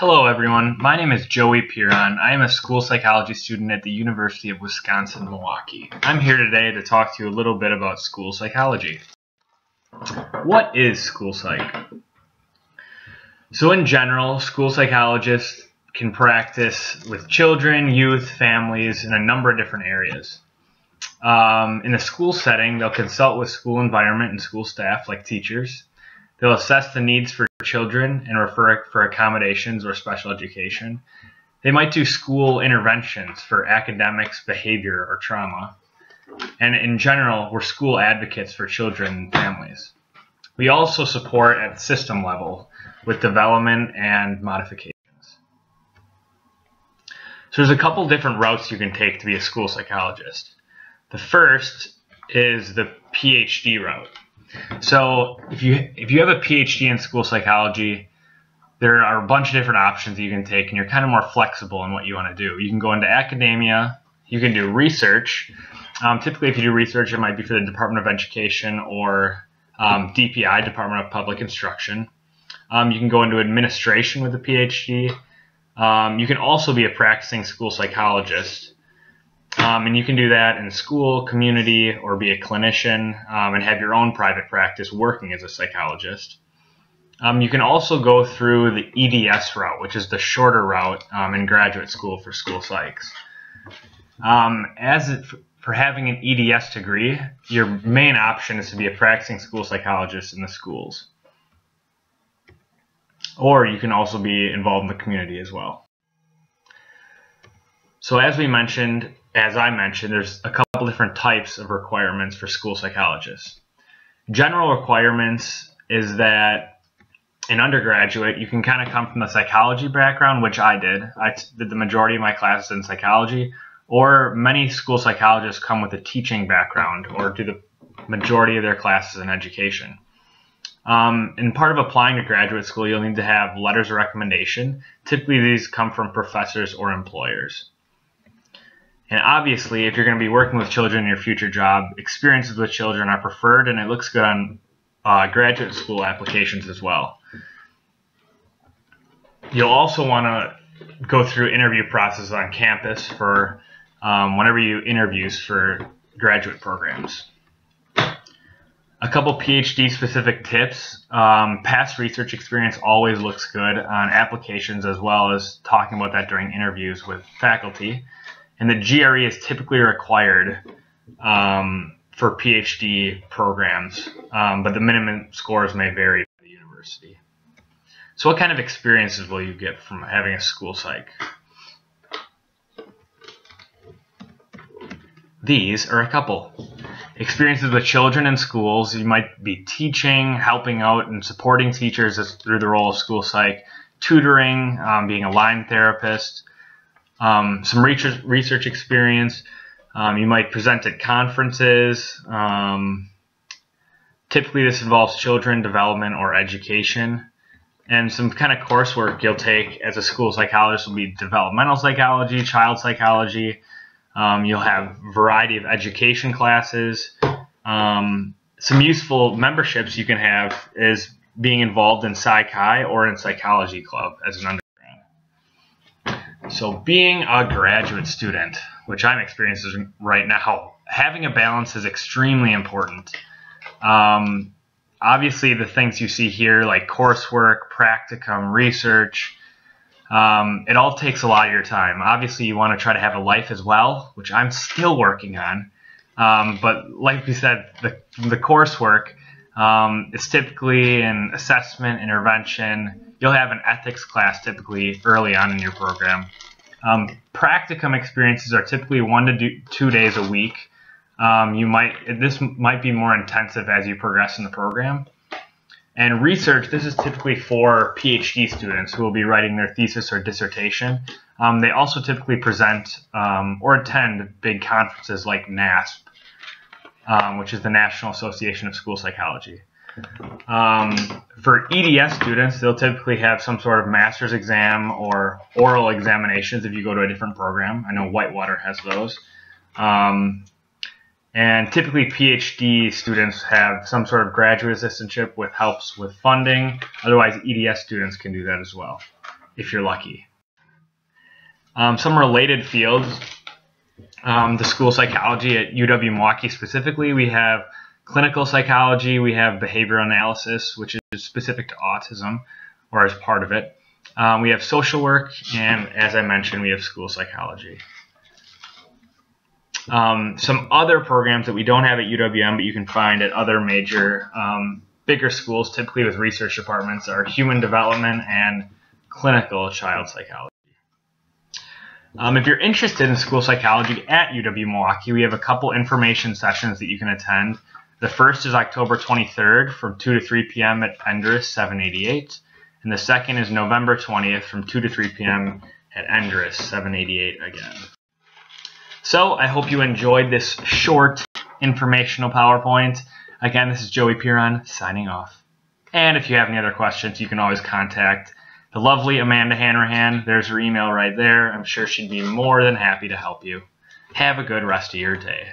Hello everyone, my name is Joey Piron. I am a school psychology student at the University of Wisconsin-Milwaukee. I'm here today to talk to you a little bit about school psychology. What is school psych? So in general, school psychologists can practice with children, youth, families in a number of different areas. In the school setting, they'll consult with school environment and school staff like teachers. They'll assess the needs for children and refer for accommodations or special education. They might do school interventions for academics, behavior, or trauma. And in general, we're school advocates for children and families. We also support at the system level with development and modifications. So there's a couple different routes you can take to be a school psychologist. The first is the PhD route. So if you have a PhD in school psychology, there are a bunch of different options that you can take, and you're kind of more flexible in what you want to do. You can go into academia, you can do research. Typically, if you do research, it might be for the Department of Education or DPI, Department of Public Instruction. You can go into administration with a PhD. You can also be a practicing school psychologist. And you can do that in school, community, or be a clinician and have your own private practice working as a psychologist. You can also go through the EDS route, which is the shorter route in graduate school for school psychs. For having an EDS degree, your main option is to be a practicing school psychologist in the schools. Or you can also be involved in the community as well. So as I mentioned, there's a couple different types of requirements for school psychologists. General requirements is that in undergraduate, you can kind of come from the psychology background, which I did. I did the majority of my classes in psychology, or many school psychologists come with a teaching background or do the majority of their classes in education. And part of applying to graduate school, you'll need to have letters of recommendation. Typically, these come from professors or employers. And obviously, if you're going to be working with children in your future job, experiences with children are preferred, and it looks good on graduate school applications as well. You'll also want to go through interview process on campus for whenever you interviews for graduate programs. A couple PhD specific tips. Past research experience always looks good on applications, as well as talking about that during interviews with faculty. And the GRE is typically required for PhD programs, but the minimum scores may vary by the university. So what kind of experiences will you get from having a school psych? These are a couple. Experiences with children in schools. You might be teaching, helping out, and supporting teachers through the role of school psych, tutoring, being a line therapist. Some research experience. You might present at conferences. Typically, this involves children development or education. And some kind of coursework you'll take as a school psychologist will be developmental psychology, child psychology. You'll have a variety of education classes. Some useful memberships you can have is being involved in Psych-Hi or in Psychology Club as an undergrad. So being a graduate student, which I'm experiencing right now, having a balance is extremely important. Obviously, the things you see here, like coursework, practicum, research, it all takes a lot of your time. Obviously, you want to try to have a life as well, which I'm still working on. But like we said, the coursework is typically an assessment, intervention. You'll have an ethics class typically early on in your program. Practicum experiences are typically 1 to 2 days a week. This might be more intensive as you progress in the program. And research, this is typically for PhD students who will be writing their thesis or dissertation. They also typically present or attend big conferences like NASP, which is the National Association of School Psychology. For EDS students, they'll typically have some sort of master's exam or oral examinations if you go to a different program. I know Whitewater has those. And typically PhD students have some sort of graduate assistantship with helps with funding. Otherwise, EDS students can do that as well. if you're lucky. Some related fields, the school psychology at UW-Milwaukee specifically, we have clinical psychology, we have behavioral analysis, which is specific to autism, or as part of it. We have social work, and as I mentioned, we have school psychology. Some other programs that we don't have at UWM, but you can find at other major, bigger schools, typically with research departments, are human development and clinical child psychology. If you're interested in school psychology at UW-Milwaukee, we have a couple information sessions that you can attend. The first is October 23rd from 2 to 3 p.m. at Endress 788. And the second is November 20th from 2 to 3 p.m. at Endress 788 again. So I hope you enjoyed this short informational PowerPoint. Again, this is Joey Piron signing off. And if you have any other questions, you can always contact the lovely Amanda Hanrahan. There's her email right there. I'm sure she'd be more than happy to help you. Have a good rest of your day.